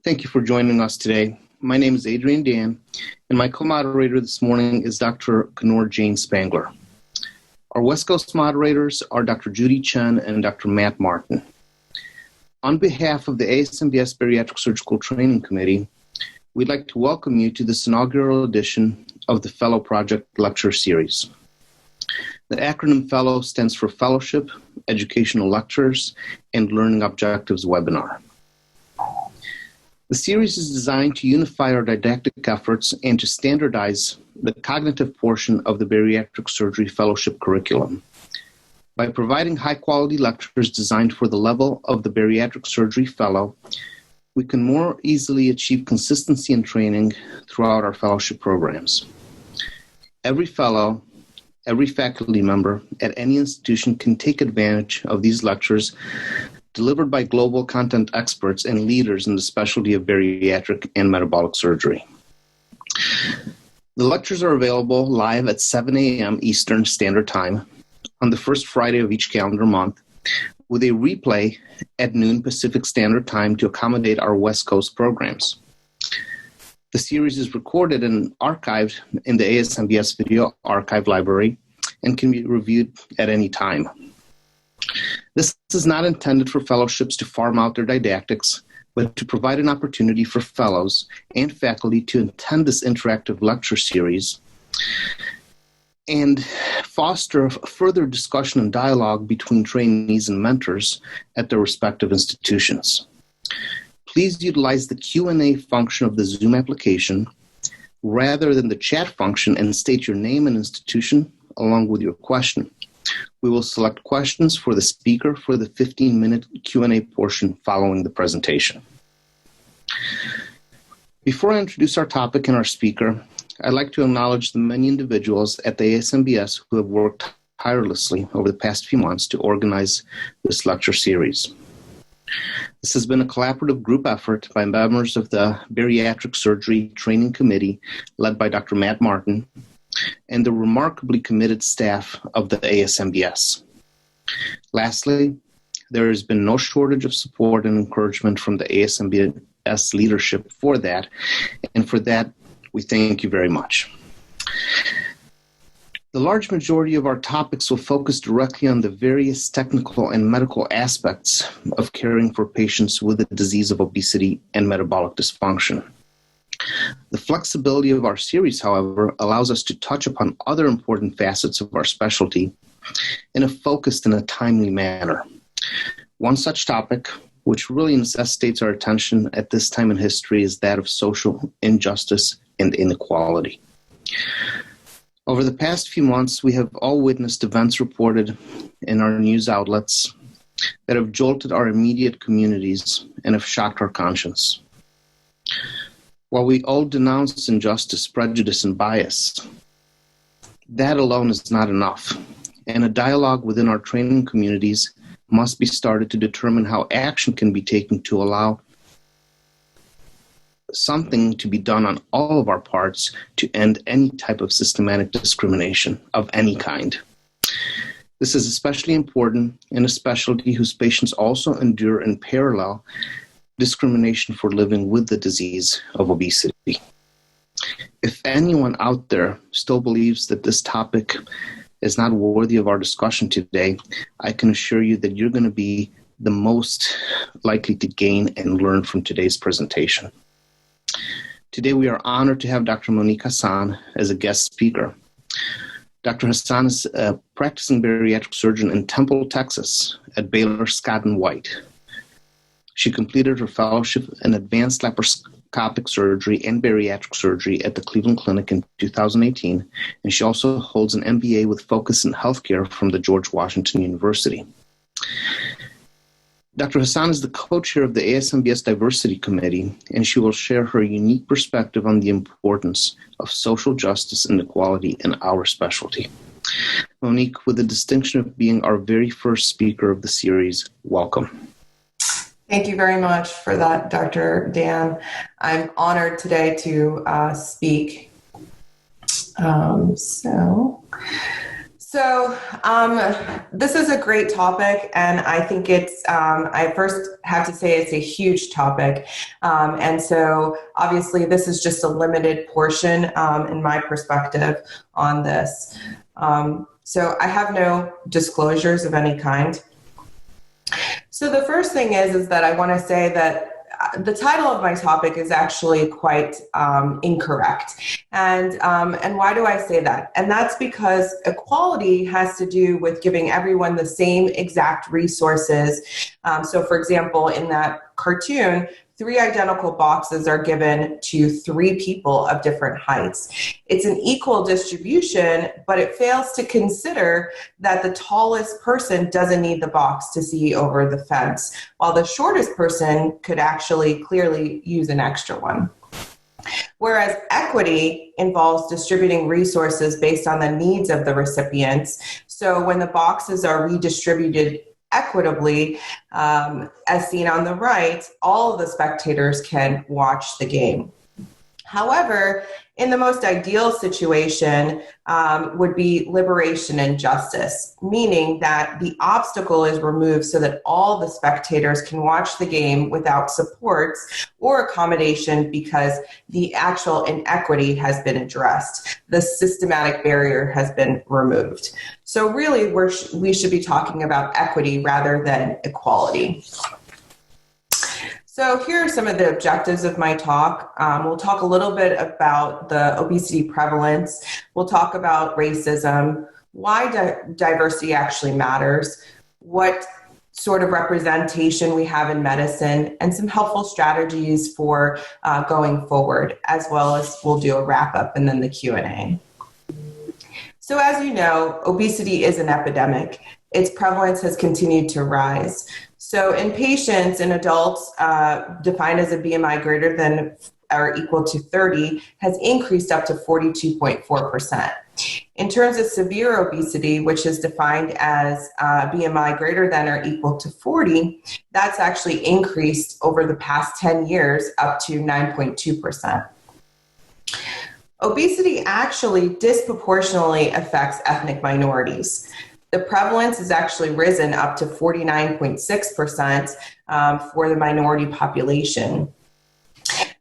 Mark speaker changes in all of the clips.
Speaker 1: Thank you for joining us today. My name is Adrian, and my co-moderator this morning is Dr. Kunoor Jain-Spangler. Our West Coast moderators are Dr. Judy, Chen, and Dr. Matt Martin. On behalf of the ASMBS Bariatric Surgical Training Committee, we'd like to welcome you to this inaugural edition of the Fellow Project Lecture Series. The acronym FELLOW stands for Fellowship, Educational Lectures, and Learning Objectives Webinar. The series is designed to unify our didactic efforts and to standardize the cognitive portion of the Bariatric Surgery Fellowship curriculum. By providing high-quality lectures designed for the level of the Bariatric Surgery Fellow, we can more easily achieve consistency in training throughout our fellowship programs. Every fellow, every faculty member at any institution can take advantage of these lectures delivered by global content experts and leaders in the specialty of bariatric and metabolic surgery. The lectures are available live at 7 a.m. Eastern Standard Time on the first Friday of each calendar month, with a replay at noon Pacific Standard Time to accommodate our West Coast programs. The series is recorded and archived in the ASMBS Video Archive Library and can be reviewed at any time. This is not intended for fellowships to farm out their didactics, but to provide an opportunity for fellows and faculty to attend this interactive lecture series and foster further discussion and dialogue between trainees and mentors at their respective institutions. Please utilize the Q&A function of the Zoom application rather than the chat function and state your name and institution along with your question. We will select questions for the speaker for the 15-minute Q&A portion following the presentation. Before I introduce our topic and our speaker, I'd like to acknowledge the many individuals at the ASMBS who have worked tirelessly over the past few months to organize this lecture series. This has been a collaborative group effort by members of the Bariatric Surgery Training Committee led by Dr. Matt Martin and the remarkably committed staff of the ASMBS. Lastly, there has been no shortage of support and encouragement from the ASMBS leadership for that, and for that, we thank you very much. The large majority of our topics will focus directly on the various technical and medical aspects of caring for patients with the disease of obesity and metabolic dysfunction. The flexibility of our series, however, allows us to touch upon other important facets of our specialty in a focused and a timely manner. One such topic, which really necessitates our attention at this time in history, is that of social injustice and inequality. Over the past few months, we have all witnessed events reported in our news outlets that have jolted our immediate communities and have shocked our conscience. While we all denounce injustice, prejudice, and bias, that alone is not enough, and a dialogue within our training communities must be started to determine how action can be taken to allow something to be done on all of our parts to end any type of systematic discrimination of any kind. This is especially important in a specialty whose patients also endure in parallel discrimination for living with the disease of obesity. If anyone out there still believes that this topic is not worthy of our discussion today, I can assure you that you're going to be the most likely to gain and learn from today's presentation. Today we are honored to have Dr. Monique Hassan as a guest speaker. Dr. Hassan is a practicing bariatric surgeon in Temple, Texas at Baylor Scott & White. She completed her fellowship in advanced laparoscopic surgery and bariatric surgery at the Cleveland Clinic in 2018, and she also holds an MBA with focus in healthcare from the George Washington University. Dr. Hassan is the co-chair of the ASMBS Diversity Committee, and she will share her unique perspective on the importance of social justice and equality in our specialty. Monique, with the distinction of being our very first speaker of the series, welcome.
Speaker 2: Thank you very much for that, Dr. Dan. I'm honored today to speak. So So this is a great topic, and I think I first have to say it's a huge topic. And so obviously this is just a limited portion in my perspective on this. So I have no disclosures of any kind. So the first thing is that I want to say that the title of my topic is actually quite incorrect. And why do I say that? And that's because equality has to do with giving everyone the same exact resources. So for example, in that cartoon, 3 identical boxes are given to 3 people of different heights. It's an equal distribution, but it fails to consider that the tallest person doesn't need the box to see over the fence, while the shortest person could actually clearly use an extra one. Whereas equity involves distributing resources based on the needs of the recipients. So when the boxes are redistributed equitably, as seen on the right, all of the spectators can watch the game. However, in the most ideal situation would be liberation and justice, meaning that the obstacle is removed so that all the spectators can watch the game without supports or accommodation because the actual inequity has been addressed. The systematic barrier has been removed. So really, we should be talking about equity rather than equality. So here are some of the objectives of my talk. We'll talk a little bit about the obesity prevalence. We'll talk about racism, why diversity actually matters, what sort of representation we have in medicine, and some helpful strategies for going forward, as well as we'll do a wrap up and then the Q&A. So as you know, obesity is an epidemic. Its prevalence has continued to rise. So in patients, in adults defined as a BMI greater than or equal to 30 has increased up to 42.4%. In terms of severe obesity, which is defined as BMI greater than or equal to 40, that's actually increased over the past 10 years up to 9.2%. Obesity actually disproportionately affects ethnic minorities. The prevalence has actually risen up to 49.6% for the minority population.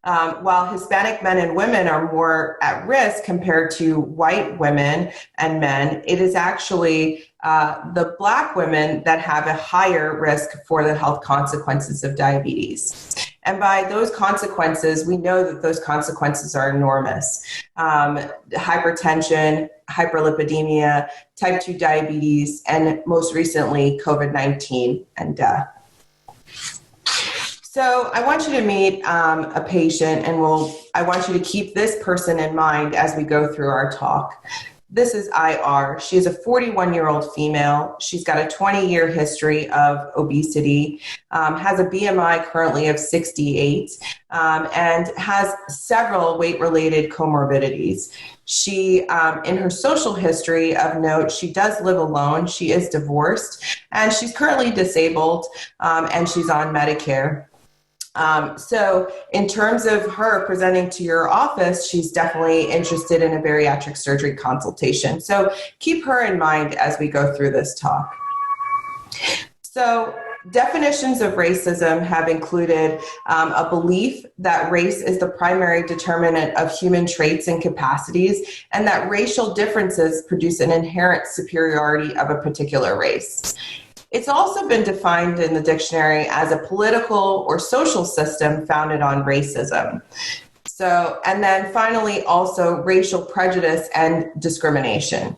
Speaker 2: While Hispanic men and women are more at risk compared to white women and men, it is actually the Black women that have a higher risk for the health consequences of diabetes. And by those consequences, we know that those consequences are enormous. Hypertension, hyperlipidemia, type 2 diabetes, and most recently, COVID-19 and death. So I want you to meet a patient, and I want you to keep this person in mind as we go through our talk. This is IR. She is a 41-year-old female. She's got a 20-year history of obesity, has a BMI currently of 68, and has several weight-related comorbidities. She, in her social history of note, she does live alone. She is divorced, and she's currently disabled, and she's on Medicare. So in terms of her presenting to your office, she's definitely interested in a bariatric surgery consultation. So keep her in mind as we go through this talk. So definitions of racism have included a belief that race is the primary determinant of human traits and capacities, and that racial differences produce an inherent superiority of a particular race. It's also been defined in the dictionary as a political or social system founded on racism. So, and then finally, also racial prejudice and discrimination.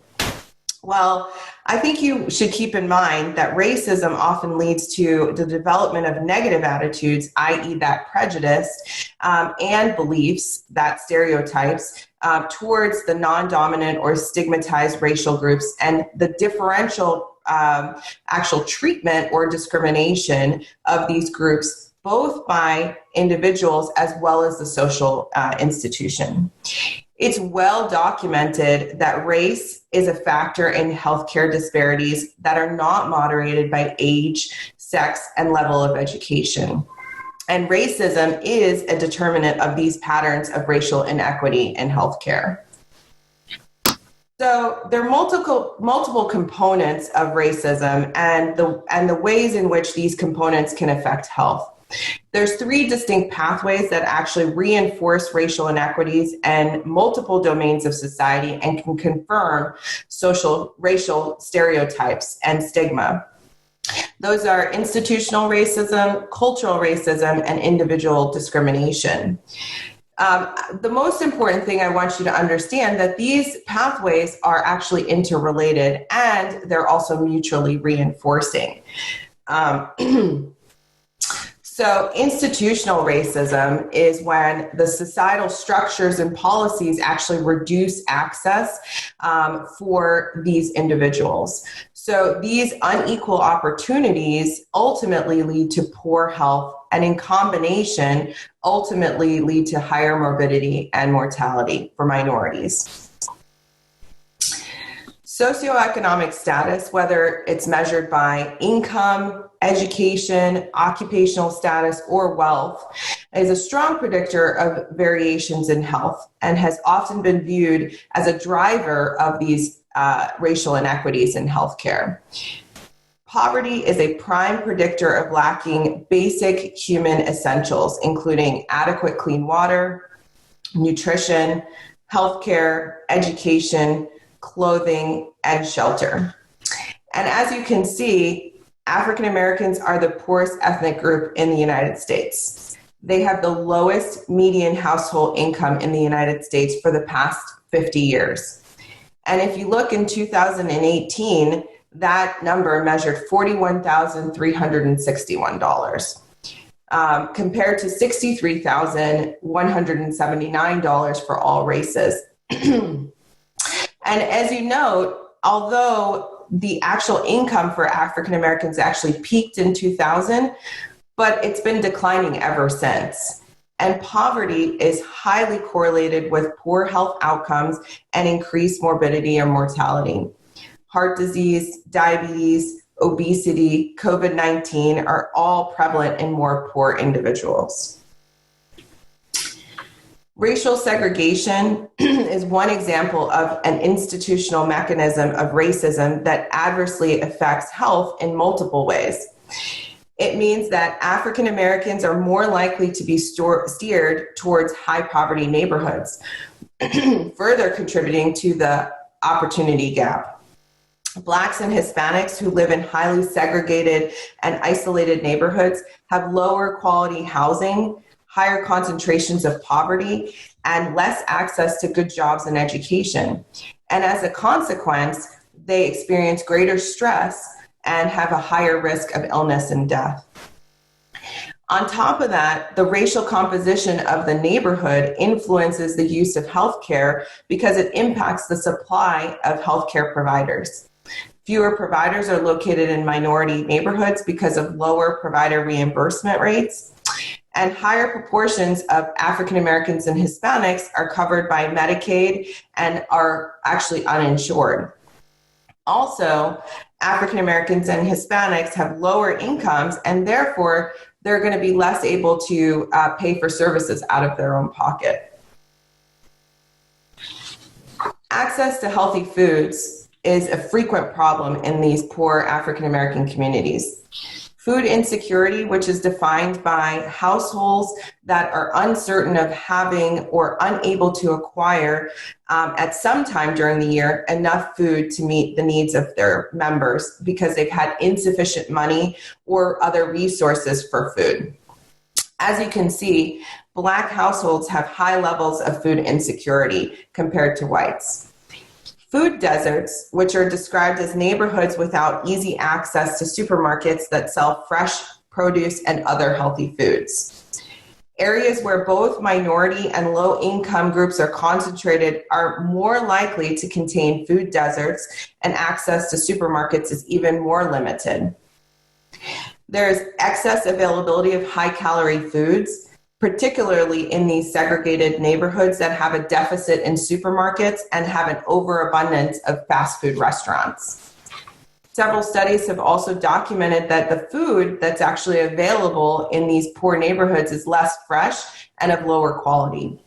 Speaker 2: Well, I think you should keep in mind that racism often leads to the development of negative attitudes, i.e. that prejudice and beliefs, that stereotypes, towards the non-dominant or stigmatized racial groups, and the differential actual treatment or discrimination of these groups, both by individuals as well as the social institution. It's well documented that race is a factor in healthcare disparities that are not moderated by age, sex, and level of education. And racism is a determinant of these patterns of racial inequity in healthcare. So there are multiple components of racism and the ways in which these components can affect health. There's three distinct pathways that actually reinforce racial inequities in multiple domains of society and can confirm racial stereotypes and stigma. Those are institutional racism, cultural racism, and individual discrimination. The most important thing I want you to understand that these pathways are actually interrelated and they're also mutually reinforcing. So institutional racism is when the societal structures and policies actually reduce access for these individuals. So these unequal opportunities ultimately lead to poor health and in combination ultimately lead to higher morbidity and mortality for minorities. Socioeconomic status, whether it's measured by income, education, occupational status, or wealth, is a strong predictor of variations in health and has often been viewed as a driver of these racial inequities in healthcare. Poverty is a prime predictor of lacking basic human essentials, including adequate clean water, nutrition, healthcare, education, clothing, and shelter. And as you can see, African Americans are the poorest ethnic group in the United States. They have the lowest median household income in the United States for the past 50 years. And if you look in 2018, that number measured $41,361, compared to $63,179 for all races. And as you note, although the actual income for African Americans actually peaked in 2000, but it's been declining ever since. And poverty is highly correlated with poor health outcomes and increased morbidity or mortality. Heart disease, diabetes, obesity, COVID-19 are all prevalent in more poor individuals. Racial segregation is one example of an institutional mechanism of racism that adversely affects health in multiple ways. It means that African Americans are more likely to be steered towards high poverty neighborhoods, further contributing to the opportunity gap. Blacks and Hispanics who live in highly segregated and isolated neighborhoods have lower quality housing, higher concentrations of poverty, and less access to good jobs and education. And as a consequence, they experience greater stress and have a higher risk of illness and death. On top of that, the racial composition of the neighborhood influences the use of healthcare because it impacts the supply of healthcare providers. Fewer providers are located in minority neighborhoods because of lower provider reimbursement rates. And higher proportions of African Americans and Hispanics are covered by Medicaid and are actually uninsured. Also, African Americans and Hispanics have lower incomes, and therefore they're going to be less able to pay for services out of their own pocket. Access to healthy foods is a frequent problem in these poor African American communities. Food insecurity, which is defined by households that are uncertain of having or unable to acquire at some time during the year enough food to meet the needs of their members because they've had insufficient money or other resources for food. As you can see, Black households have high levels of food insecurity compared to whites. Food deserts, which are described as neighborhoods without easy access to supermarkets that sell fresh produce and other healthy foods. Areas where both minority and low-income groups are concentrated are more likely to contain food deserts, and access to supermarkets is even more limited. There's excess availability of high-calorie foods, particularly in these segregated neighborhoods that have a deficit in supermarkets and have an overabundance of fast food restaurants. Several studies have also documented that the food that's actually available in these poor neighborhoods is less fresh and of lower quality.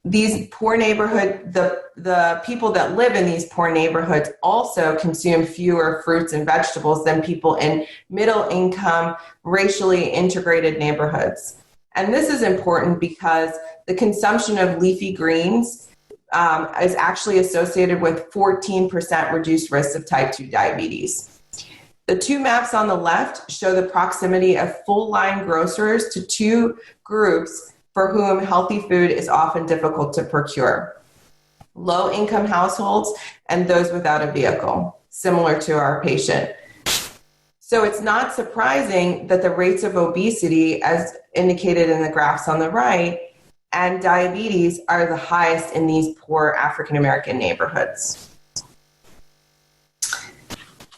Speaker 2: these poor neighborhood, the people that live in these poor neighborhoods also consume fewer fruits and vegetables than people in middle income, racially integrated neighborhoods. And this is important because the consumption of leafy greens is actually associated with 14% reduced risk of type 2 diabetes. The two maps on the left show the proximity of full-line grocers to two groups for whom healthy food is often difficult to procure: low-income households and those without a vehicle, similar to our patient. So it's not surprising that the rates of obesity, as indicated in the graphs on the right, and diabetes are the highest in these poor African American neighborhoods.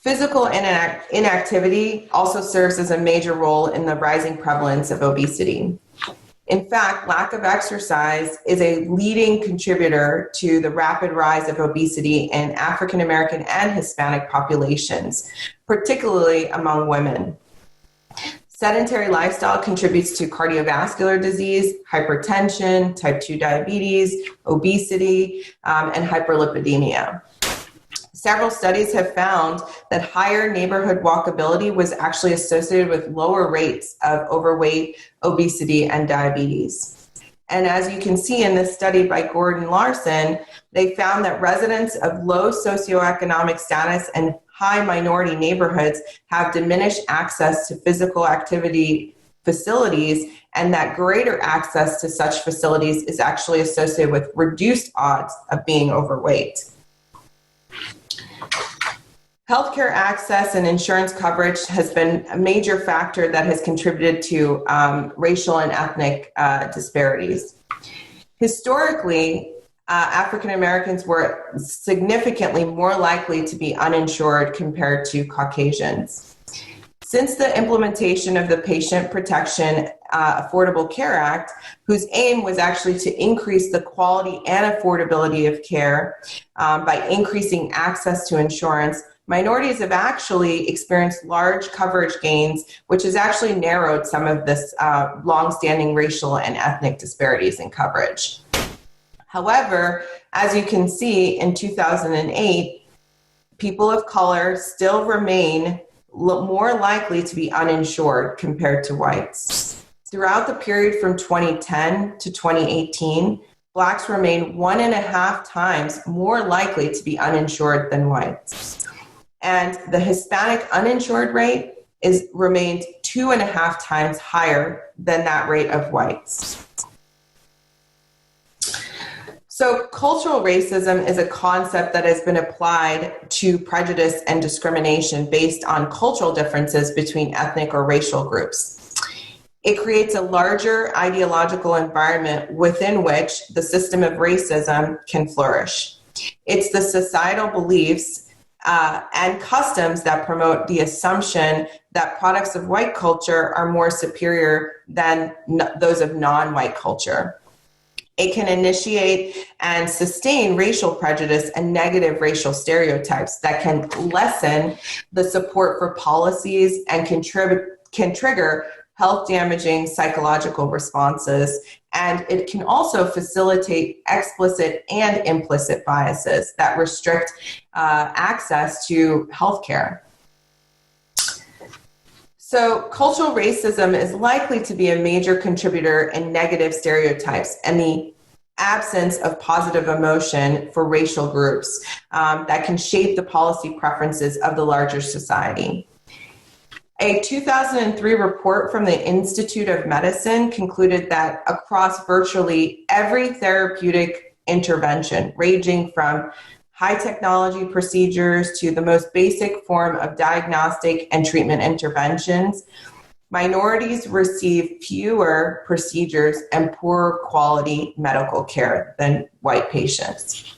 Speaker 2: Physical inactivity also serves as a major role in the rising prevalence of obesity. In fact, lack of exercise is a leading contributor to the rapid rise of obesity in African American and Hispanic populations, particularly among women. Sedentary lifestyle contributes to cardiovascular disease, hypertension, type 2 diabetes, obesity, and hyperlipidemia. Several studies have found that higher neighborhood walkability was actually associated with lower rates of overweight, obesity, and diabetes. And as you can see in this study by Gordon Larson, they found that residents of low socioeconomic status and high minority neighborhoods have diminished access to physical activity facilities, and that greater access to such facilities is actually associated with reduced odds of being overweight. Healthcare access and insurance coverage has been a major factor that has contributed to racial and ethnic disparities. Historically, African Americans were significantly more likely to be uninsured compared to Caucasians. Since the implementation of the Patient Protection Affordable Care Act, whose aim was actually to increase the quality and affordability of care by increasing access to insurance, minorities have actually experienced large coverage gains, which has actually narrowed some of this longstanding racial and ethnic disparities in coverage. However, as you can see, in 2008, people of color still remain more likely to be uninsured compared to whites. Throughout the period from 2010 to 2018, Blacks remain 1.5 times more likely to be uninsured than whites. And the Hispanic uninsured rate remained 2.5 times higher than that rate of whites. So cultural racism is a concept that has been applied to prejudice and discrimination based on cultural differences between ethnic or racial groups. It creates a larger ideological environment within which the system of racism can flourish. It's the societal beliefs and customs that promote the assumption that products of white culture are more superior than those of non-white culture. It can initiate and sustain racial prejudice and negative racial stereotypes that can lessen the support for policies and can trigger health-damaging psychological responses. And it can also facilitate explicit and implicit biases that restrict access to healthcare. So cultural racism is likely to be a major contributor in negative stereotypes and the absence of positive emotion for racial groups that can shape the policy preferences of the larger society. A 2003 report from the Institute of Medicine concluded that across virtually every therapeutic intervention, ranging from high technology procedures to the most basic form of diagnostic and treatment interventions, minorities receive fewer procedures and poorer quality medical care than white patients.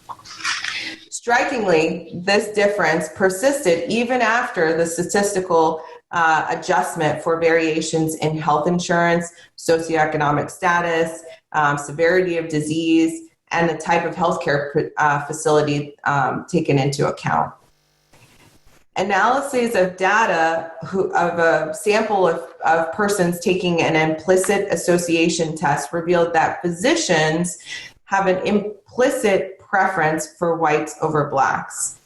Speaker 2: Strikingly, this difference persisted even after the statistical adjustment for variations in health insurance, socioeconomic status, severity of disease, and the type of healthcare facility taken into account. Analyses of data of a sample of persons taking an implicit association test revealed that physicians have an implicit preference for whites over blacks.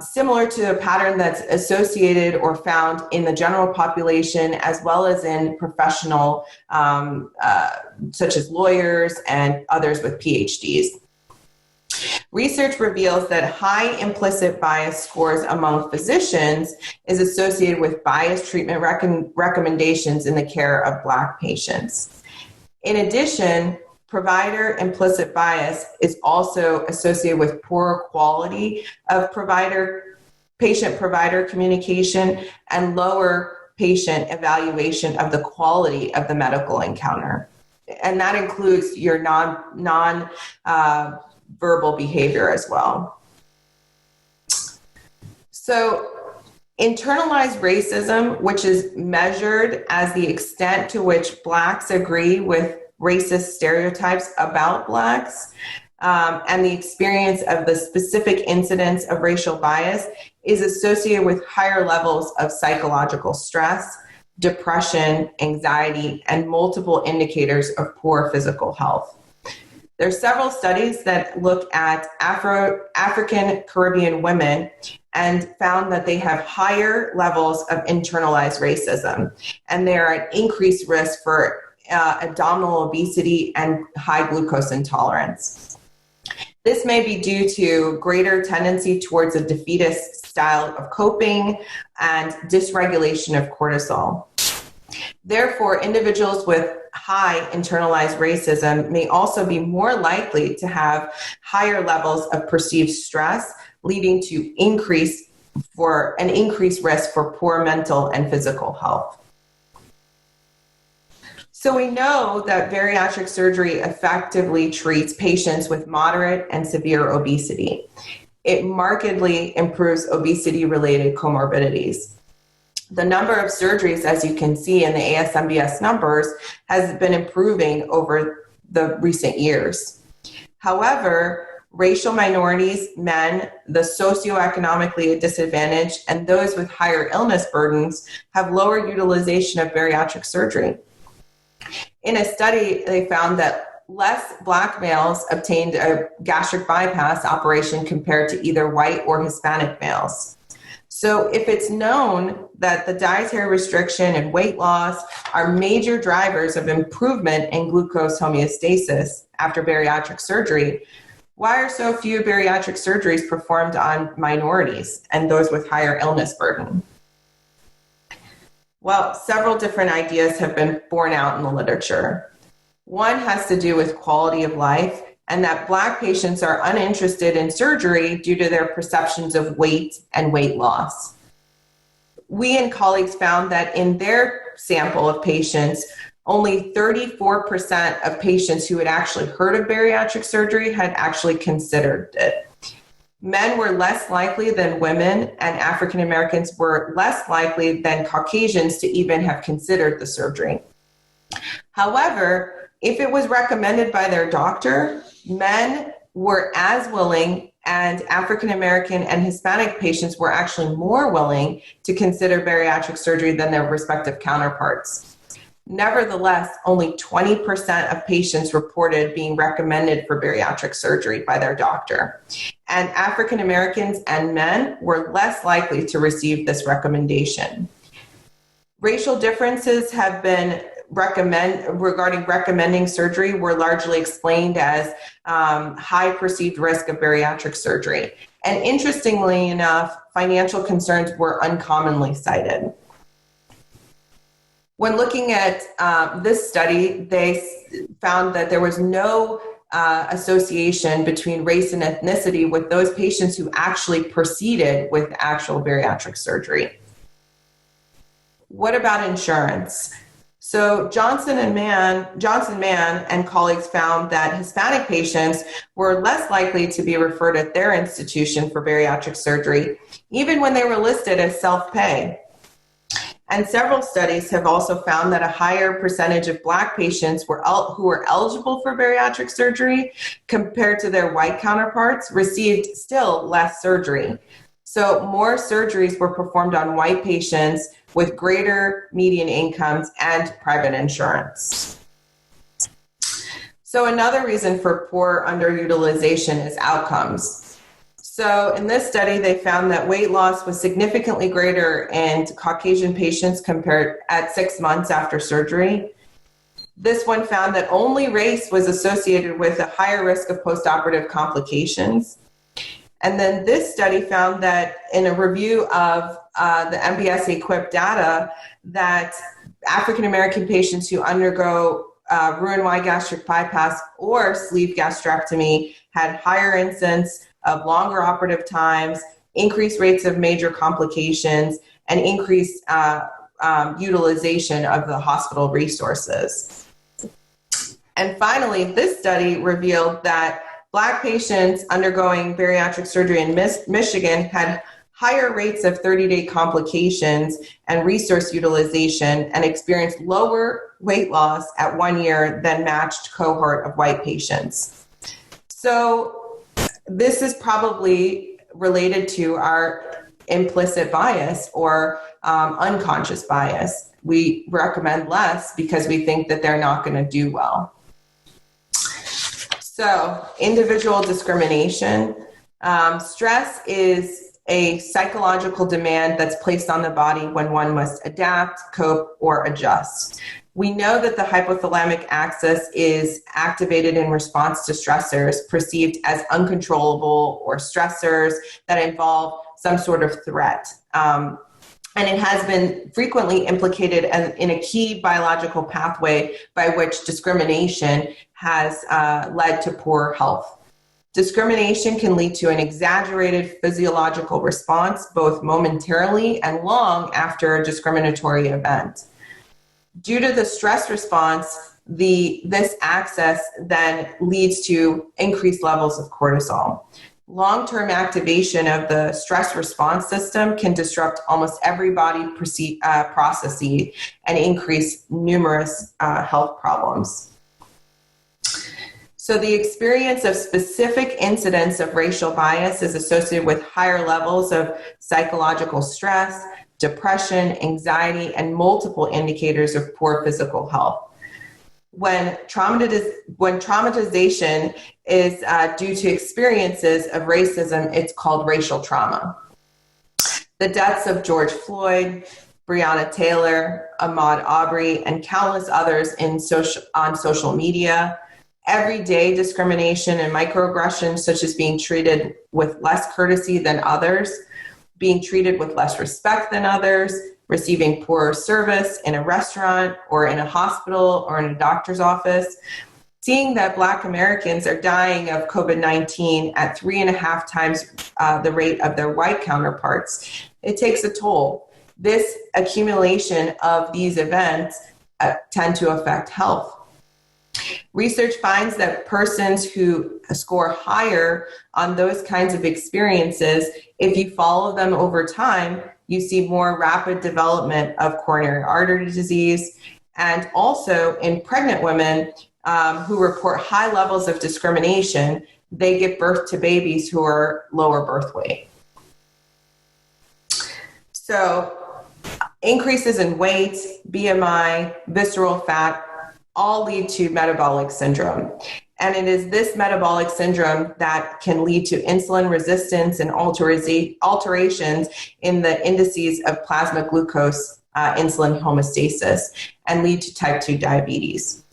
Speaker 2: Similar to a pattern that's associated or found in the general population as well as in professional, such as lawyers and others with PhDs. Research reveals that high implicit bias scores among physicians is associated with biased treatment recommendations in the care of Black patients. In addition, provider implicit bias is also associated with poorer quality of patient-provider communication and lower patient evaluation of the quality of the medical encounter. And that includes your non-verbal behavior as well. So internalized racism, which is measured as the extent to which Blacks agree with racist stereotypes about Blacks, and the experience of the specific incidents of racial bias, is associated with higher levels of psychological stress, depression, anxiety, and multiple indicators of poor physical health. There are several studies that look at African Caribbean women and found that they have higher levels of internalized racism, and they're at increased risk for abdominal obesity and high glucose intolerance. This may be due to greater tendency towards a defeatist style of coping and dysregulation of cortisol. Therefore, individuals with high internalized racism may also be more likely to have higher levels of perceived stress, leading to increased risk for poor mental and physical health. So we know that bariatric surgery effectively treats patients with moderate and severe obesity. It markedly improves obesity-related comorbidities. The number of surgeries, as you can see in the ASMBS numbers, has been improving over the recent years. However, racial minorities, men, the socioeconomically disadvantaged, and those with higher illness burdens have lower utilization of bariatric surgery. In a study, they found that less Black males obtained a gastric bypass operation compared to either white or Hispanic males. So if it's known that the dietary restriction and weight loss are major drivers of improvement in glucose homeostasis after bariatric surgery, why are so few bariatric surgeries performed on minorities and those with higher illness burden? Well, several different ideas have been borne out in the literature. One has to do with quality of life, and that Black patients are uninterested in surgery due to their perceptions of weight and weight loss. We and colleagues found that in their sample of patients, only 34% of patients who had actually heard of bariatric surgery had actually considered it. Men were less likely than women, and African Americans were less likely than Caucasians to even have considered the surgery. However, if it was recommended by their doctor, men were as willing, and African American and Hispanic patients were actually more willing to consider bariatric surgery than their respective counterparts. Nevertheless, only 20% of patients reported being recommended for bariatric surgery by their doctor. And African Americans and men were less likely to receive this recommendation. Racial differences have been regarding recommending surgery were largely explained as high perceived risk of bariatric surgery. And interestingly enough, financial concerns were uncommonly cited. When looking at this study, they found that there was no association between race and ethnicity with those patients who actually proceeded with actual bariatric surgery. What about insurance? So Johnson Mann and colleagues found that Hispanic patients were less likely to be referred at their institution for bariatric surgery, even when they were listed as self-pay. And several studies have also found that a higher percentage of Black patients who were eligible for bariatric surgery compared to their white counterparts received still less surgery. So more surgeries were performed on white patients with greater median incomes and private insurance. So another reason for poor underutilization is outcomes. So in this study, they found that weight loss was significantly greater in Caucasian patients compared at 6 months after surgery. This one found that only race was associated with a higher risk of postoperative complications. And then this study found that in a review of the MBS equipped data, that African American patients who undergo Roux-en-Y gastric bypass or sleeve gastrectomy had higher incidence of longer operative times, increased rates of major complications, and increased utilization of the hospital resources. And finally, this study revealed that Black patients undergoing bariatric surgery in Michigan had higher rates of 30-day complications and resource utilization and experienced lower weight loss at 1 year than matched cohort of white patients. So this is probably related to our implicit bias or unconscious bias. We recommend less because we think that they're not going to do well. So, individual discrimination. Stress is a psychological demand that's placed on the body when one must adapt, cope, or adjust. We know that the hypothalamic axis is activated in response to stressors perceived as uncontrollable or stressors that involve some sort of threat. And it has been frequently implicated in a key biological pathway by which discrimination has led to poor health. Discrimination can lead to an exaggerated physiological response, both momentarily and long after a discriminatory event. Due to the stress response, this axis then leads to increased levels of cortisol. Long-term activation of the stress response system can disrupt almost every body process and increase numerous health problems. So the experience of specific incidents of racial bias is associated with higher levels of psychological stress, depression, anxiety, and multiple indicators of poor physical health. When traumatization is due to experiences of racism, it's called racial trauma. The deaths of George Floyd, Breonna Taylor, Ahmaud Arbery, and countless others on social media, everyday discrimination and microaggressions, such as being treated with less courtesy than others, being treated with less respect than others, receiving poorer service in a restaurant or in a hospital or in a doctor's office, seeing that Black Americans are dying of COVID-19 at 3.5 times the rate of their white counterparts, it takes a toll. This accumulation of these events tend to affect health. Research finds that persons who score higher on those kinds of experiences, if you follow them over time, you see more rapid development of coronary artery disease. And also in pregnant women who report high levels of discrimination, they give birth to babies who are lower birth weight. So increases in weight, BMI, visceral fat, all lead to metabolic syndrome. And it is this metabolic syndrome that can lead to insulin resistance and alterations in the indices of plasma glucose insulin homeostasis and lead to type 2 diabetes.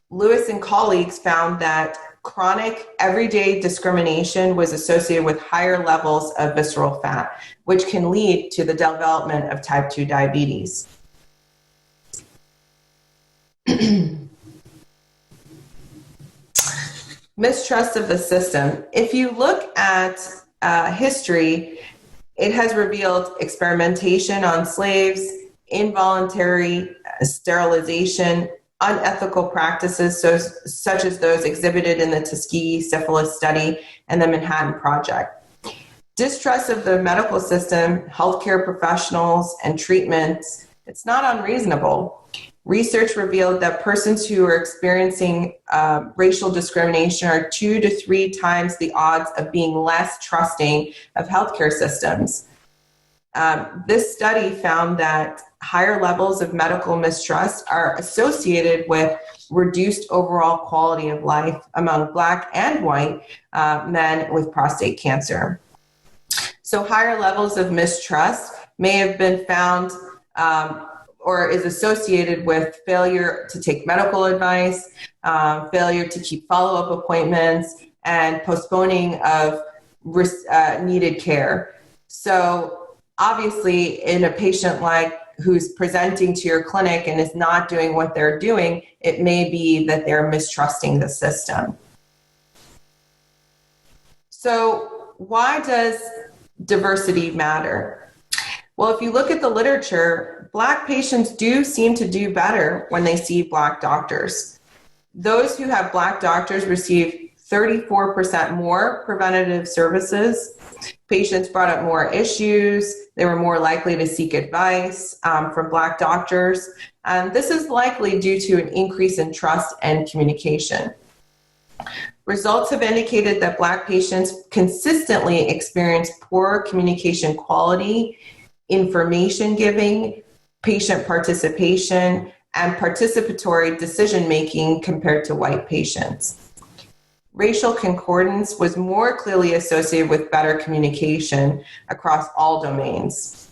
Speaker 2: Lewis and colleagues found that chronic everyday discrimination was associated with higher levels of visceral fat, which can lead to the development of type 2 diabetes. Mistrust of the system. If you look at history, it has revealed experimentation on slaves, involuntary sterilization, unethical practices such as those exhibited in the Tuskegee syphilis study and the Manhattan Project. Distrust of the medical system, healthcare professionals, and treatments, it's not unreasonable. Research revealed that persons who are experiencing racial discrimination are 2 to 3 times the odds of being less trusting of healthcare systems. This study found that higher levels of medical mistrust are associated with reduced overall quality of life among Black and white men with prostate cancer. So higher levels of mistrust may have been found or is associated with failure to take medical advice, failure to keep follow-up appointments, and postponing of needed care. So obviously in a patient who's presenting to your clinic and is not doing what they're doing, it may be that they're mistrusting the system. So why does diversity matter? Well, if you look at the literature, Black patients do seem to do better when they see Black doctors. Those who have Black doctors receive 34% more preventative services. Patients brought up more issues. They were more likely to seek advice from Black doctors. And this is likely due to an increase in trust and communication. Results have indicated that Black patients consistently experience poor communication quality, information giving, patient participation, and participatory decision-making compared to white patients. Racial concordance was more clearly associated with better communication across all domains.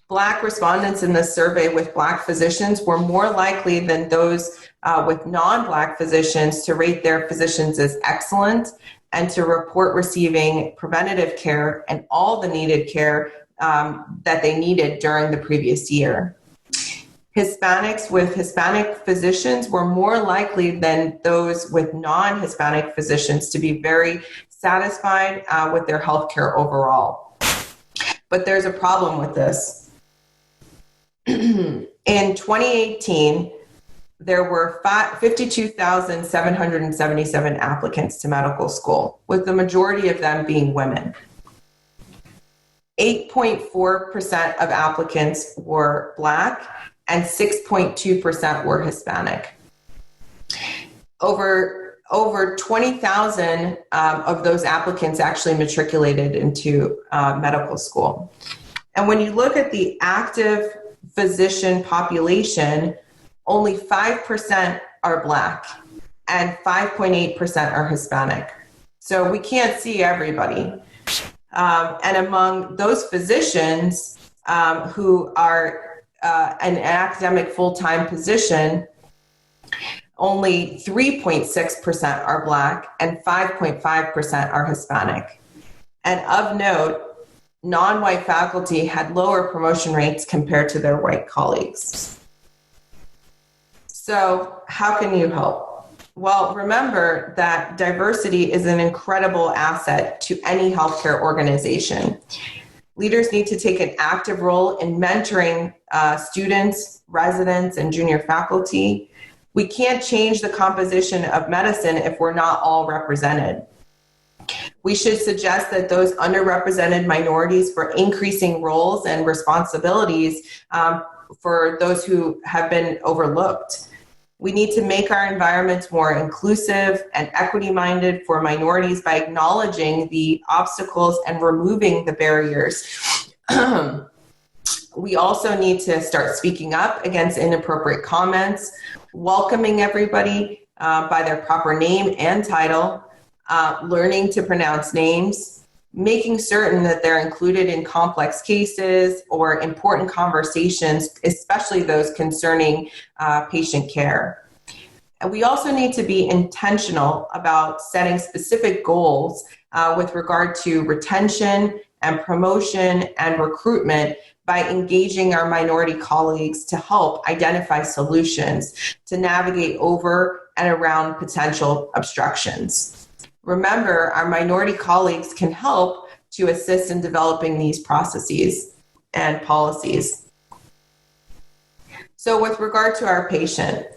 Speaker 2: Black respondents in this survey with Black physicians were more likely than those with non-Black physicians to rate their physicians as excellent and to report receiving preventative care and all the needed care that they needed during the previous year. Hispanics with Hispanic physicians were more likely than those with non-Hispanic physicians to be very satisfied with their healthcare overall. But there's a problem with this. In 2018, there were 52,777 applicants to medical school, with the majority of them being women. 8.4% of applicants were Black, and 6.2% were Hispanic. Over 20,000 of those applicants actually matriculated into medical school. And when you look at the active physician population, only 5% are Black and 5.8% are Hispanic. So we can't see everybody. And among those physicians who are an academic full-time position, only 3.6% are Black and 5.5% are Hispanic. And of note, non-white faculty had lower promotion rates compared to their white colleagues. So how can you help? Well, remember that diversity is an incredible asset to any healthcare organization. Leaders need to take an active role in mentoring students, residents, and junior faculty. We can't change the composition of medicine if we're not all represented. We should suggest that those underrepresented minorities for increasing roles and responsibilities for those who have been overlooked. We need to make our environments more inclusive and equity-minded for minorities by acknowledging the obstacles and removing the barriers. We also need to start speaking up against inappropriate comments, welcoming everybody by their proper name and title, learning to pronounce names, making certain that they're included in complex cases or important conversations, especially those concerning patient care. And we also need to be intentional about setting specific goals with regard to retention and promotion and recruitment by engaging our minority colleagues to help identify solutions to navigate over and around potential obstructions. Remember, our minority colleagues can help to assist in developing these processes and policies. So with regard to our patient,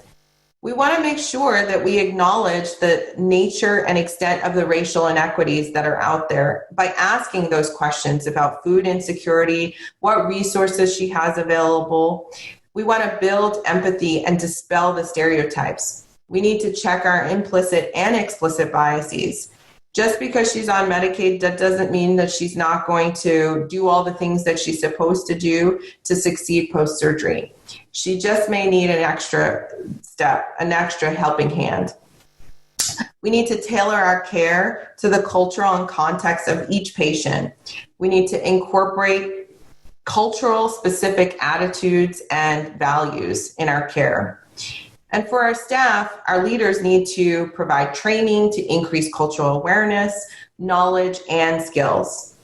Speaker 2: we want to make sure that we acknowledge the nature and extent of the racial inequities that are out there by asking those questions about food insecurity, what resources she has available. We want to build empathy and dispel the stereotypes. We need to check our implicit and explicit biases. Just because she's on Medicaid, that doesn't mean that she's not going to do all the things that she's supposed to do to succeed post-surgery. She just may need an extra step, an extra helping hand. We need to tailor our care to the cultural and context of each patient. We need to incorporate cultural specific attitudes and values in our care. And for our staff, our leaders need to provide training to increase cultural awareness, knowledge, and skills.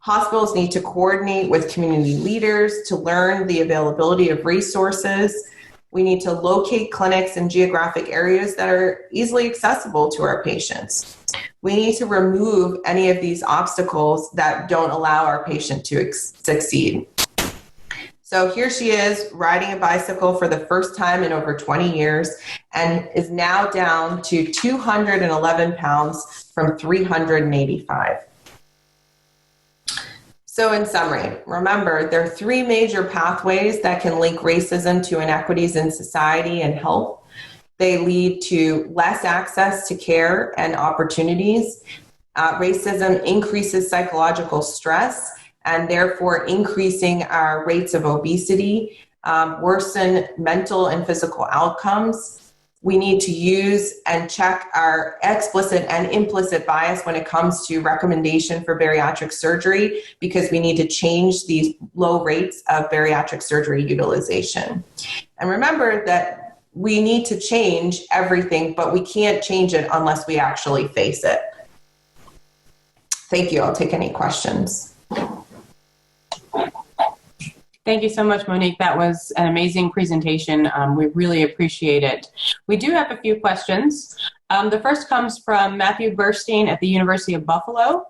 Speaker 2: Hospitals need to coordinate with community leaders to learn the availability of resources. We need to locate clinics in geographic areas that are easily accessible to our patients. We need to remove any of these obstacles that don't allow our patient to succeed. So here she is riding a bicycle for the first time in over 20 years and is now down to 211 pounds from 385. So in summary, remember, there are three major pathways that can link racism to inequities in society and health. They lead to less access to care and opportunities. Racism increases psychological stress and therefore increasing our rates of obesity, worsen mental and physical outcomes. We need to use and check our explicit and implicit bias when it comes to recommendation for bariatric surgery, because we need to change these low rates of bariatric surgery utilization. And remember that we need to change everything, but we can't change it unless we actually face it. Thank you. I'll take any questions.
Speaker 3: Thank you so much, Monique. That was an amazing presentation. We really appreciate it. We do have a few questions. The first comes from Matthew Burstein at the University of Buffalo.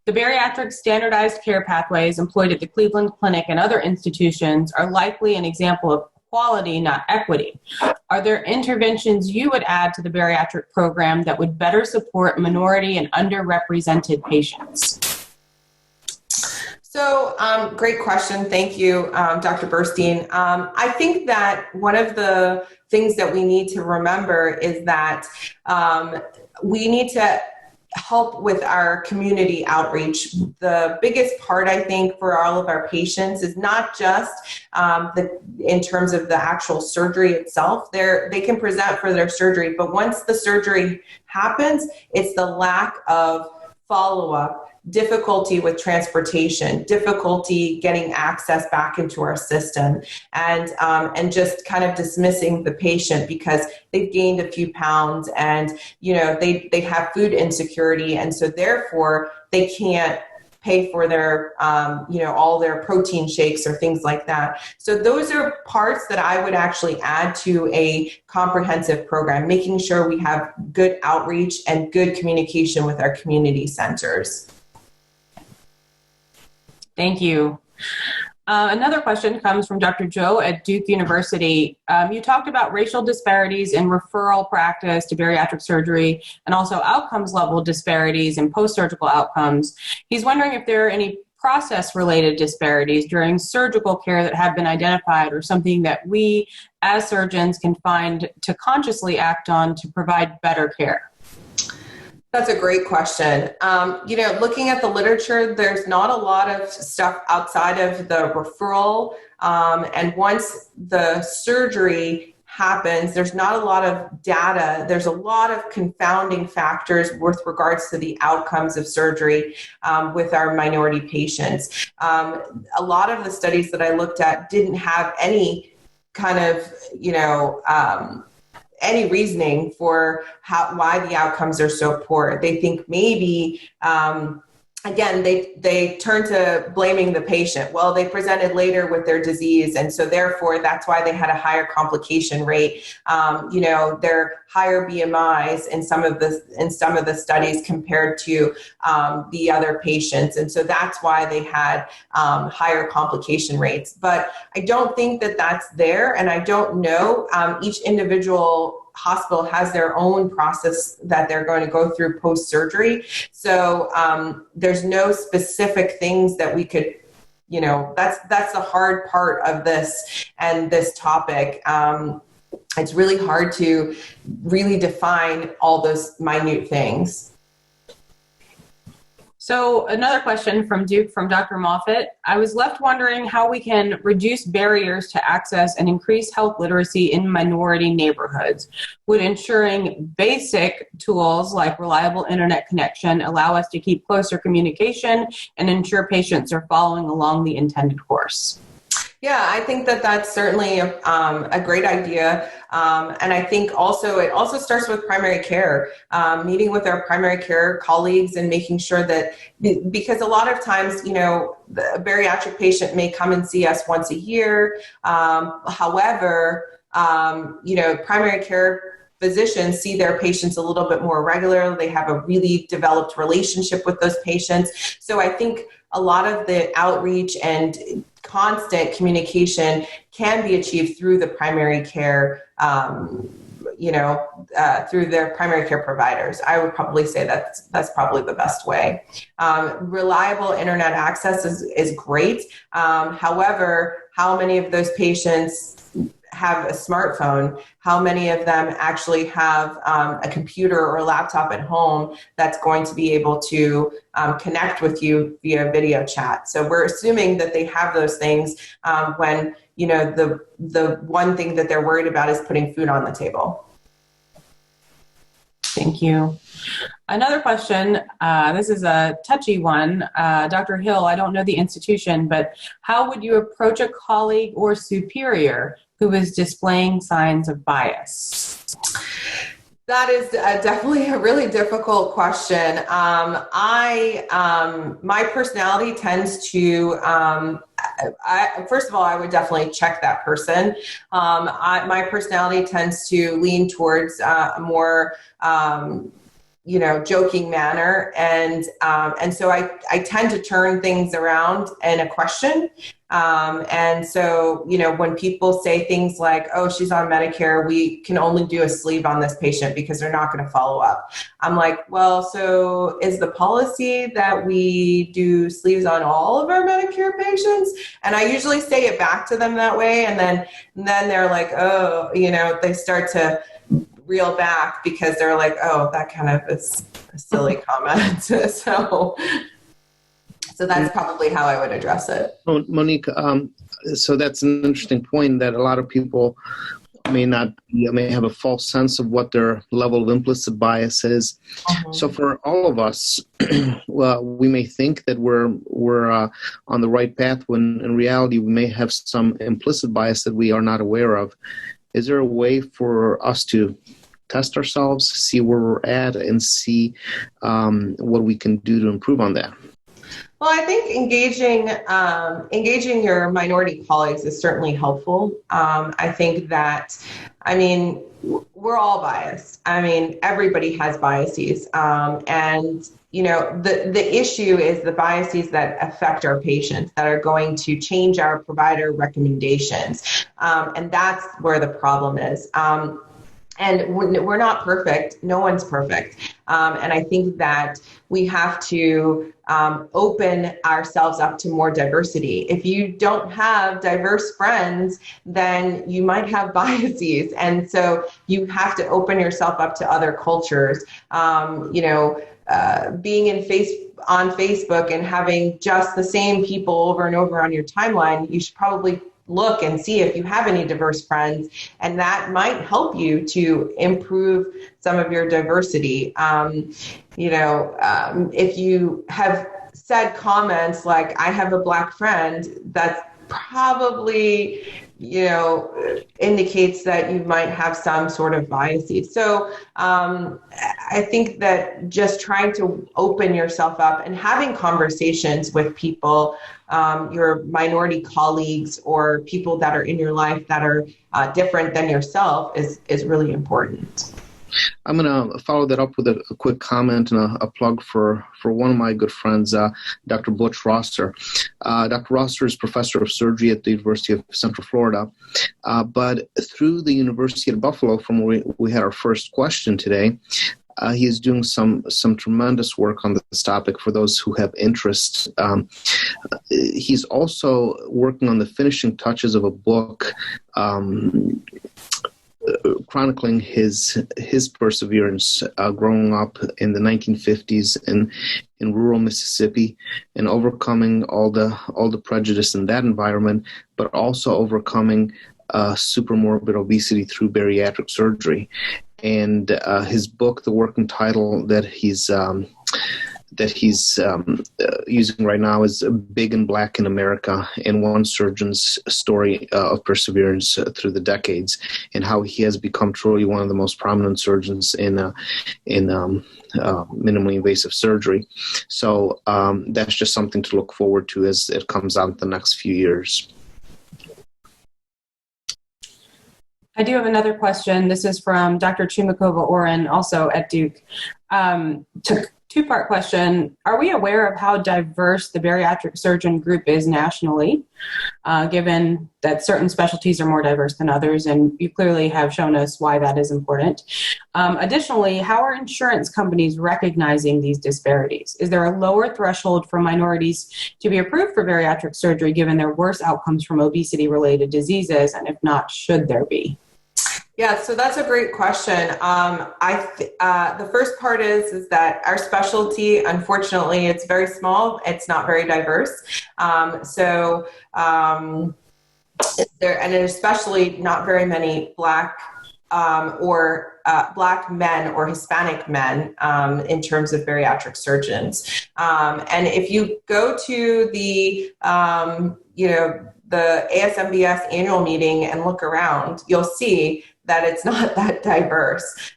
Speaker 3: The bariatric standardized care pathways employed at the Cleveland Clinic and other institutions are likely an example of quality, not equity. Are there interventions you would add to the bariatric program that would better support minority and underrepresented patients?
Speaker 2: So, great question. Thank you, Dr. Burstein. I think that one of the things that we need to remember is that we need to help with our community outreach. The biggest part, I think, for all of our patients is not just in terms of the actual surgery itself. They can present for their surgery, but once the surgery happens, it's the lack of follow-up, difficulty with transportation, difficulty getting access back into our system, and just kind of dismissing the patient because they've gained a few pounds and they have food insecurity, and so therefore they can't pay for their all their protein shakes or things like that. So those are parts that I would actually add to a comprehensive program, making sure we have good outreach and good communication with our community centers.
Speaker 3: Thank you. Another question comes from Dr. Joe at Duke University. You talked about racial disparities in referral practice to bariatric surgery and also outcomes level disparities in post-surgical outcomes. He's wondering if there are any process-related disparities during surgical care that have been identified or something that we as surgeons can find to consciously act on to provide better care.
Speaker 2: That's a great question. Looking at the literature, there's not a lot of stuff outside of the referral. And once the surgery happens, there's not a lot of data. There's a lot of confounding factors with regards to the outcomes of surgery with our minority patients. A lot of the studies that I looked at didn't have any kind of, any reasoning for why the outcomes are so poor. They think maybe, again, they turn to blaming the patient. Well, they presented later with their disease, and so therefore that's why they had a higher complication rate. Their higher BMIs in some of the studies compared to the other patients, and so that's why they had higher complication rates. But I don't think that that's there, and I don't know. Each individual hospital has their own process that they're going to go through post-surgery. So there's no specific things that we could, that's the hard part of this and this topic. It's really hard to really define all those minute things.
Speaker 3: So another question from Duke from Dr. Moffitt. I was left wondering how we can reduce barriers to access and increase health literacy in minority neighborhoods. Would ensuring basic tools like reliable internet connection allow us to keep closer communication and ensure patients are following along the intended course?
Speaker 2: Yeah, I think that that's certainly a great idea. And I think also it also starts with primary care, meeting with our primary care colleagues and making sure that, because a lot of times, you know, the bariatric patient may come and see us once a year. However, you know, primary care physicians see their patients a little bit more regularly. They have a really developed relationship with those patients. So I think a lot of the outreach and constant communication can be achieved through the primary care, through their primary care providers. I would probably say that's probably the best way. Reliable internet access is great. However, how many of those patients have a smartphone? How many of them actually have a computer or a laptop at home that's going to be able to connect with you via video chat? So we're assuming that they have those things when, you know, the one thing that they're worried about is putting food on the table.
Speaker 3: Thank you. Another question, this is a touchy one. Dr. Hill, I don't know the institution, but how would you approach a colleague or superior who is displaying signs of bias?
Speaker 2: That is definitely a really difficult question. My personality tends to, first of all, I would definitely check that person. My personality tends to lean towards a more, joking manner. And so I tend to turn things around in a question. And so, you know, when people say things like, oh, she's on Medicare, we can only do a sleeve on this patient because they're not going to follow up. I'm like, well, so is the policy that we do sleeves on all of our Medicare patients? And I usually say it back to them that way. And then they're like, oh, you know, they start to reel back because they're like, oh, that kind of is a silly comment. So that's probably how I would address it.
Speaker 1: Oh, Monique, so that's an interesting point that a lot of people may have a false sense of what their level of implicit bias is. Mm-hmm. So for all of us, well, we may think that we're on the right path when in reality we may have some implicit bias that we are not aware of. Is there a way for us to test ourselves, see where we're at, and see what we can do to improve on that?
Speaker 2: Well, I think engaging your minority colleagues is certainly helpful. I think that, we're all biased. Everybody has biases. And, you know, the issue is the biases that affect our patients that are going to change our provider recommendations. And that's where the problem is. And we're not perfect. No one's perfect. And I think that we have to open ourselves up to more diversity. If you don't have diverse friends, then you might have biases. And so you have to open yourself up to other cultures. Being on Facebook and having just the same people over and over on your timeline, you should probably look and see if you have any diverse friends, and that might help you to improve some of your diversity. If you have said comments like, I have a Black friend, that's probably, indicates that you might have some sort of biases. So I think that just trying to open yourself up and having conversations with people, your minority colleagues or people that are in your life that are different than yourself is really important.
Speaker 1: I'm going to follow that up with a quick comment and a plug for one of my good friends, Dr. Butch Rosser. Dr. Rosser is professor of surgery at the University of Central Florida. But through the University of Buffalo, from where we had our first question today, he is doing some tremendous work on this topic for those who have interest. He's also working on the finishing touches of a book chronicling his perseverance growing up in the 1950s in rural Mississippi and overcoming all the prejudice in that environment, but also overcoming supermorbid obesity through bariatric surgery. And his book, the working title that he's using right now is Big and Black in America, and one surgeon's story of perseverance through the decades, and how he has become truly one of the most prominent surgeons in minimally invasive surgery. So that's just something to look forward to as it comes out in the next few years.
Speaker 3: I do have another question. This is from Dr. Chumakova-Oren, also at Duke. Two-part question. Are we aware of how diverse the bariatric surgeon group is nationally, given that certain specialties are more diverse than others? And you clearly have shown us why that is important. Additionally, how are insurance companies recognizing these disparities? Is there a lower threshold for minorities to be approved for bariatric surgery given their worse outcomes from obesity-related diseases? And if not, should there be?
Speaker 2: Yeah, so that's a great question. The first part is that our specialty, unfortunately, it's very small. It's not very diverse. There, and especially not very many Black Black men or Hispanic men in terms of bariatric surgeons. And if you go to the ASMBS annual meeting and look around, you'll see that it's not that diverse.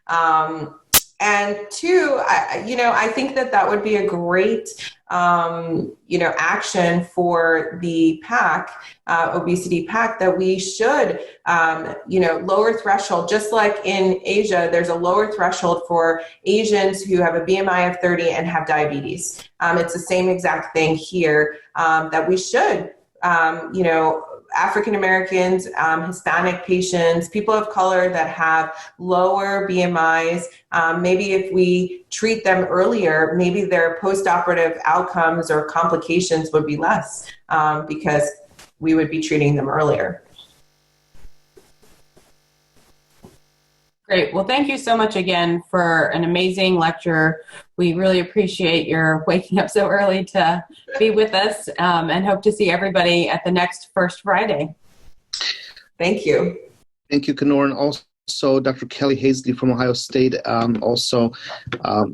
Speaker 2: And two, I think that would be a great, action for the PAC, obesity PAC, that we should, lower threshold, just like in Asia, there's a lower threshold for Asians who have a BMI of 30 and have diabetes. It's the same exact thing here, that we should, African Americans, Hispanic patients, people of color that have lower BMIs, maybe if we treat them earlier, maybe their postoperative outcomes or complications would be less because we would be treating them earlier.
Speaker 3: Great. Well, thank you so much again for an amazing lecture. We really appreciate your waking up so early to be with us, and hope to see everybody at the next First Friday.
Speaker 2: Thank you.
Speaker 1: Thank you, Kunoor. And also Dr. Kelly Hazley from Ohio State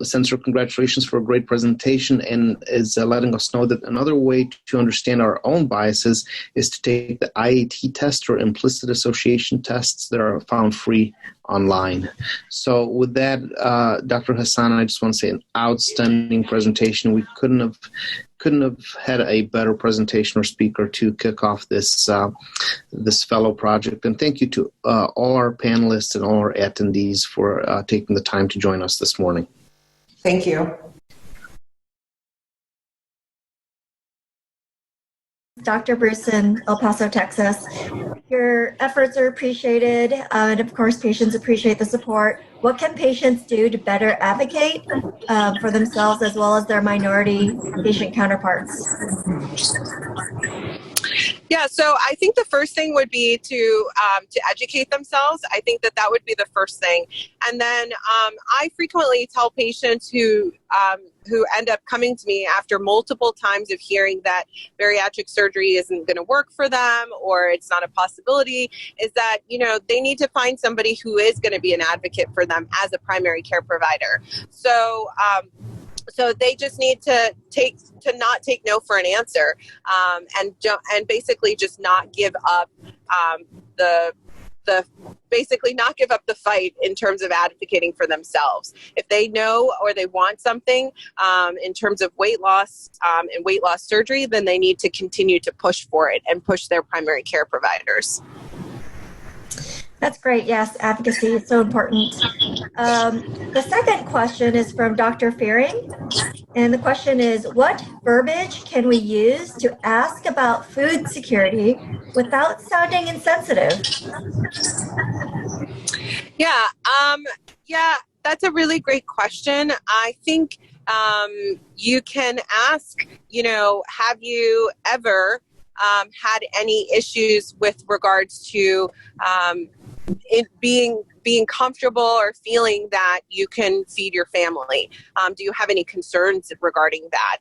Speaker 1: sends her congratulations for a great presentation, and is letting us know that another way to understand our own biases is to take the IAT test, or implicit association tests, that are found free online. So with that, Dr. Hassan, I just want to say an outstanding presentation. We couldn't have had a better presentation or speaker to kick off this fellow project. And thank you to all our panelists and all our attendees for taking the time to join us this morning.
Speaker 2: Thank you.
Speaker 4: Dr. Bruce in El Paso, Texas. Your efforts are appreciated, and of course, patients appreciate the support. What can patients do to better advocate for themselves as well as their minority patient counterparts?
Speaker 5: Yeah, so I think the first thing would be to educate themselves. I think that would be the first thing. And then I frequently tell patients who end up coming to me after multiple times of hearing that bariatric surgery isn't going to work for them, or it's not a possibility, is that, they need to find somebody who is going to be an advocate for them as a primary care provider. So they just need to not take no for an answer, and basically just not give up basically not give up the fight in terms of advocating for themselves. If they know or they want something in terms of weight loss and weight loss surgery, then they need to continue to push for it and push their primary care providers.
Speaker 4: That's great. Yes, advocacy is so important. The second question is from Dr. Fearing. And the question is, what verbiage can we use to ask about food security without sounding insensitive?
Speaker 5: Yeah, that's a really great question. I think you can ask, have you ever had any issues with regards to it being comfortable or feeling that you can feed your family? Do you have any concerns regarding that?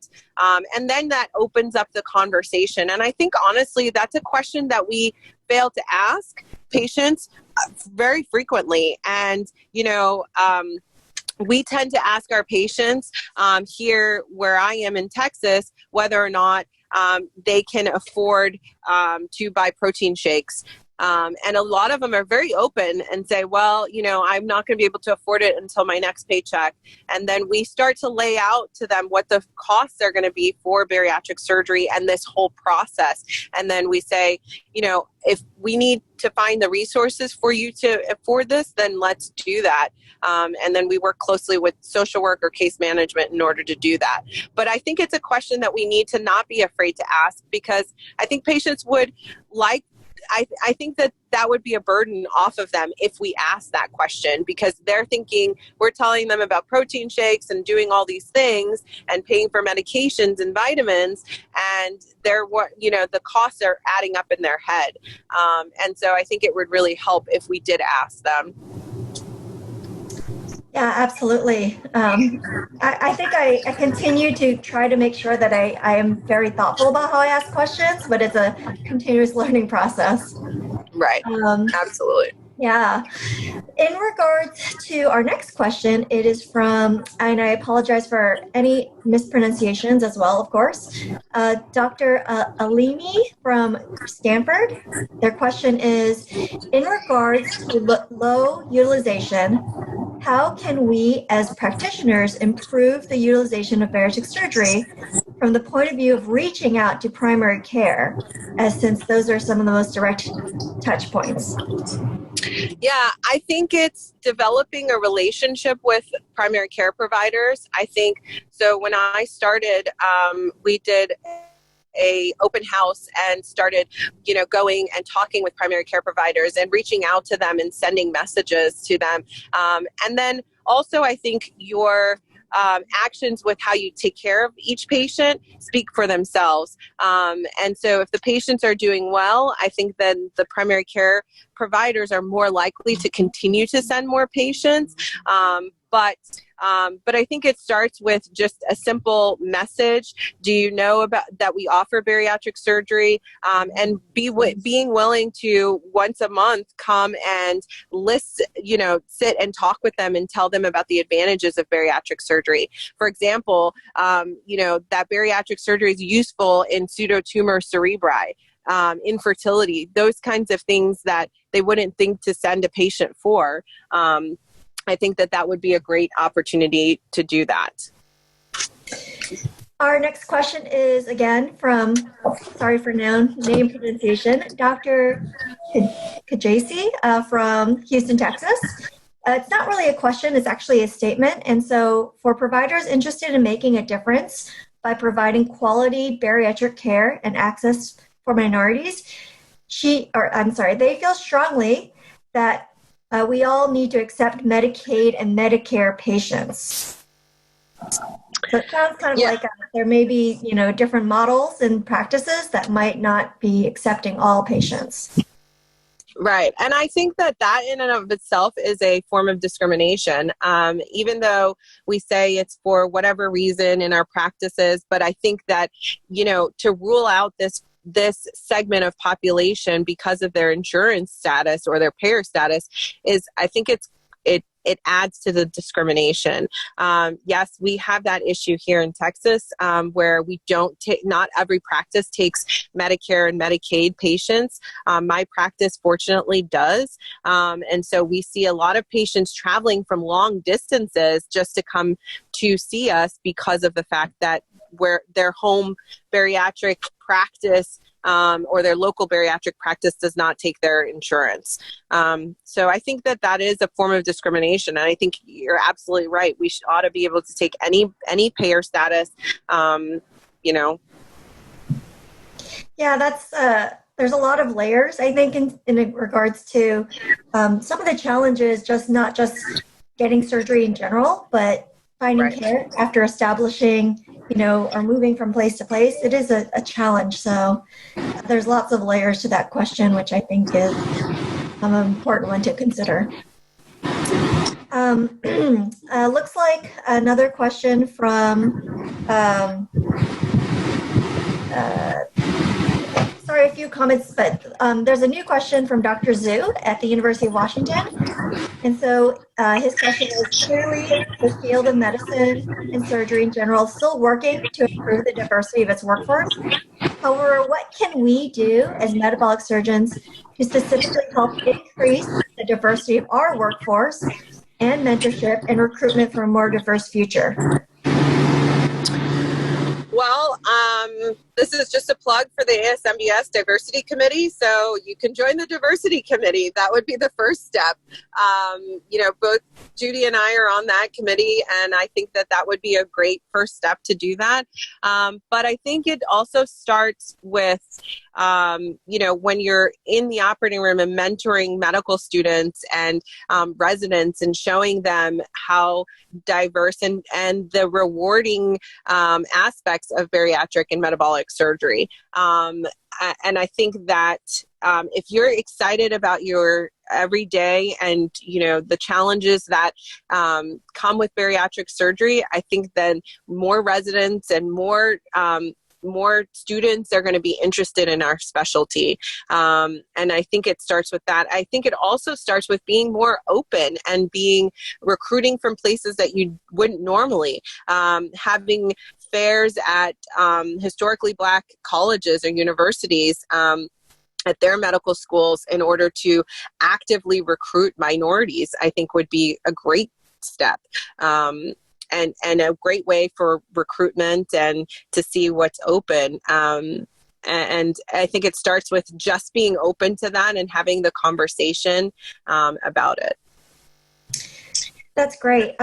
Speaker 5: And then that opens up the conversation. And I think, honestly, that's a question that we fail to ask patients very frequently. And, we tend to ask our patients here where I am in Texas whether or not they can afford to buy protein shakes. And a lot of them are very open and say, well, I'm not going to be able to afford it until my next paycheck. And then we start to lay out to them what the costs are going to be for bariatric surgery and this whole process. And then we say, if we need to find the resources for you to afford this, then let's do that. And then we work closely with social work or case management in order to do that. But I think it's a question that we need to not be afraid to ask, because I think patients would like, I think that would be a burden off of them if we ask that question, because they're thinking we're telling them about protein shakes and doing all these things and paying for medications and vitamins, and the costs are adding up in their head. And so I think it would really help if we did ask them.
Speaker 4: Yeah, absolutely. I think I continue to try to make sure that I am very thoughtful about how I ask questions, but it's a continuous learning process.
Speaker 5: Right. Absolutely.
Speaker 4: Yeah. In regards to our next question, it is from, and I apologize for any mispronunciations as well, of course, Dr. Alimi from Stanford. Their question is, in regards to low utilization, how can we as practitioners improve the utilization of bariatric surgery from the point of view of reaching out to primary care, as since those are some of the most direct touch points?
Speaker 5: Yeah, I think it's developing a relationship with primary care providers. I think so. When I started, we did a open house and started, going and talking with primary care providers and reaching out to them and sending messages to them. And then also, I think your actions with how you take care of each patient speak for themselves. And so if the patients are doing well, I think then the primary care providers are more likely to continue to send more patients. But I think it starts with just a simple message. Do you know about that we offer bariatric surgery? And being willing to once a month come and sit and talk with them and tell them about the advantages of bariatric surgery. For example, that bariatric surgery is useful in pseudotumor cerebri. Infertility, those kinds of things that they wouldn't think to send a patient for. I think that would be a great opportunity to do that.
Speaker 4: Our next question is again from, sorry for name pronunciation, Dr. Kajasi from Houston, Texas. It's not really a question, it's actually a statement. And so for providers interested in making a difference by providing quality bariatric care and access for minorities, they feel strongly that we all need to accept Medicaid and Medicare patients. So it sounds kind of like there may be, different models and practices that might not be accepting all patients.
Speaker 5: Right. And I think that in and of itself is a form of discrimination, even though we say it's for whatever reason in our practices. But I think that, to rule out this segment of population because of their insurance status or their payer status I think it adds to the discrimination. Yes, we have that issue here in Texas where we not every practice takes Medicare and Medicaid patients. My practice fortunately does. And so we see a lot of patients traveling from long distances just to come to see us because of the fact that where their home bariatric practice or their local bariatric practice does not take their insurance. So I think that is a form of discrimination. And I think you're absolutely right. We ought to be able to take any payer status, Yeah,
Speaker 4: that's, there's a lot of layers, I think, in regards to some of the challenges, not just getting surgery in general, but finding care after establishing, or moving from place to place. It is a challenge. So there's lots of layers to that question, which I think is an important one to consider. Looks like another question from, sorry, a few comments, but there's a new question from Dr. Zhu at the University of Washington. And so his question is, clearly the field of medicine and surgery in general is still working to improve the diversity of its workforce. However, what can we do as metabolic surgeons to specifically help increase the diversity of our workforce and mentorship and recruitment for a more diverse future?
Speaker 5: Well, this is just a plug for the ASMBS Diversity Committee, so you can join the Diversity Committee. That would be the first step. Both Judy and I are on that committee, and I think that that would be a great first step to do that. But I think it also starts with, when you're in the operating room and mentoring medical students and residents and showing them how diverse and the rewarding aspects of bariatric and metabolic surgery. And I think that if you're excited about your everyday and, the challenges that come with bariatric surgery, I think then more residents and more students are going to be interested in our specialty. And I think it starts with that. I think it also starts with being more open and recruiting from places that you wouldn't normally, having fairs at historically Black colleges or universities at their medical schools in order to actively recruit minorities, I think would be a great step. And a great way for recruitment and to see what's open. And I think it starts with just being open to that and having the conversation about it.
Speaker 4: That's great.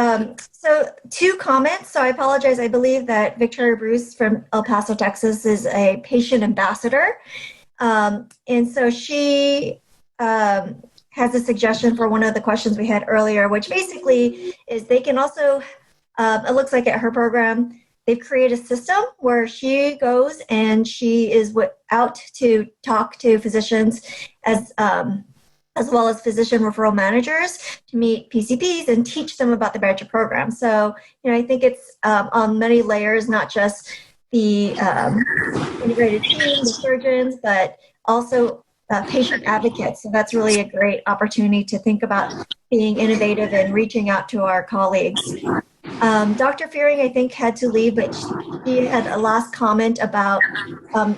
Speaker 4: So 2 comments. So I apologize. I believe that Victoria Bruce from El Paso, Texas is a patient ambassador. And so she has a suggestion for one of the questions we had earlier, which basically is they can also, it looks like at her program, they've created a system where she goes and she is out to talk to physicians as well as physician referral managers to meet PCPs and teach them about the bariatric program. So, I think it's on many layers, not just the integrated team, the surgeons, but also patient advocates. So that's really a great opportunity to think about being innovative and reaching out to our colleagues. Dr. Fearing, I think, had to leave, but she had a last comment about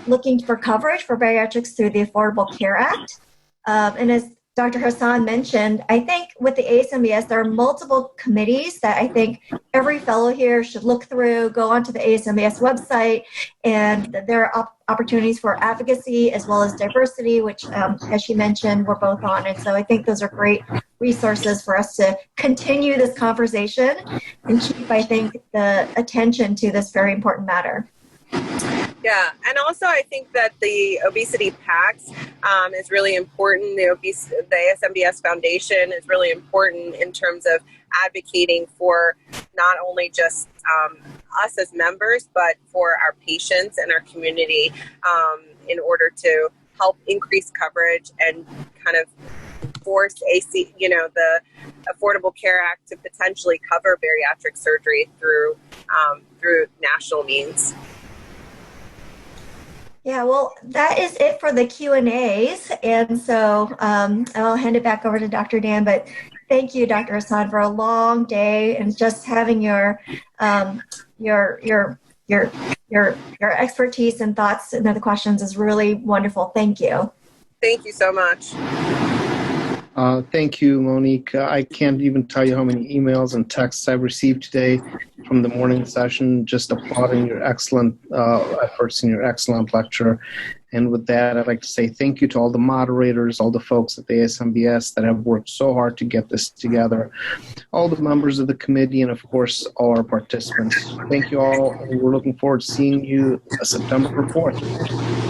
Speaker 4: looking for coverage for bariatrics through the Affordable Care Act. And as Dr. Hassan mentioned, I think with the ASMBS, there are multiple committees that I think every fellow here should look through, go onto the ASMBS website, and there are opportunities for advocacy as well as diversity, which, as she mentioned, we're both on. And so I think those are great resources for us to continue this conversation and keep, I think, the attention to this very important matter.
Speaker 5: Yeah, and also I think that the obesity PACs is really important. The ASMBS Foundation is really important in terms of advocating for not only just us as members, but for our patients and our community in order to help increase coverage and kind of force the Affordable Care Act to potentially cover bariatric surgery through national means.
Speaker 4: Yeah, well, that is it for the Q&As. And so I'll hand it back over to Dr. Dan, but thank you, Dr. Hassan, for a long day and just having your expertise and thoughts and the questions is really wonderful. Thank you.
Speaker 5: Thank you so much.
Speaker 1: Thank you, Monique. I can't even tell you how many emails and texts I've received today from the morning session, just applauding your excellent efforts and your excellent lecture. And with that, I'd like to say thank you to all the moderators, all the folks at the ASMBS that have worked so hard to get this together, all the members of the committee, and of course, all our participants. Thank you all. We're looking forward to seeing you September 4th.